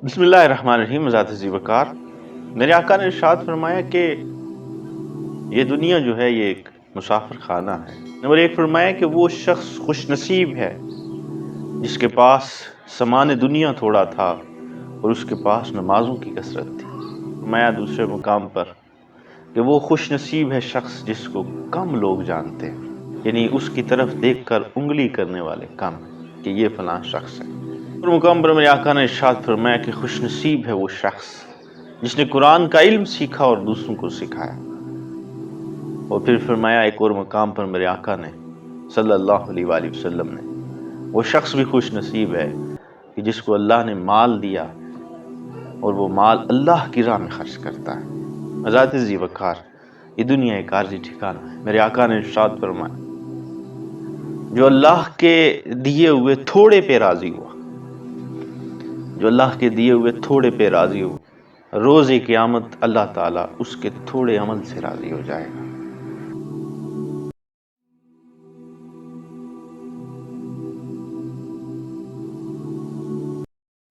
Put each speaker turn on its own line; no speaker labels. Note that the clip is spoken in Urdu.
بسم اللہ الرحمن الرحیم۔ ذات ذی وقار، میرے آقا نے ارشاد فرمایا کہ یہ دنیا جو ہے یہ ایک مسافر خانہ ہے۔ نمبر ایک فرمایا کہ وہ شخص خوش نصیب ہے جس کے پاس سامان دنیا تھوڑا تھا اور اس کے پاس نمازوں کی کثرت تھی۔ فرمایا دوسرے مقام پر کہ وہ خوش نصیب ہے شخص جس کو کم لوگ جانتے ہیں، یعنی اس کی طرف دیکھ کر انگلی کرنے والے کم ہیں کہ یہ فلاں شخص ہے۔ اور مقام پر میرے آقا نے ارشاد فرمایا کہ خوش نصیب ہے وہ شخص جس نے قرآن کا علم سیکھا اور دوسروں کو سکھایا۔ اور پھر فرمایا ایک اور مقام پر میرے آقا نے صلی اللہ علیہ وآلہ وسلم نے، وہ شخص بھی خوش نصیب ہے کہ جس کو اللہ نے مال دیا اور وہ مال اللہ کی راہ میں خرچ کرتا ہے۔ ذات ذی وقار، یہ دنیا ایک عارضی ٹھکانہ ہے۔ میرے آقا نے ارشاد فرمایا جو اللہ کے دیے ہوئے تھوڑے پہ راضی ہوا، جو اللہ کے دیے ہوئے تھوڑے پہ راضی ہو، روز قیامت اللہ تعالیٰ اس کے تھوڑے عمل سے راضی ہو جائے گا۔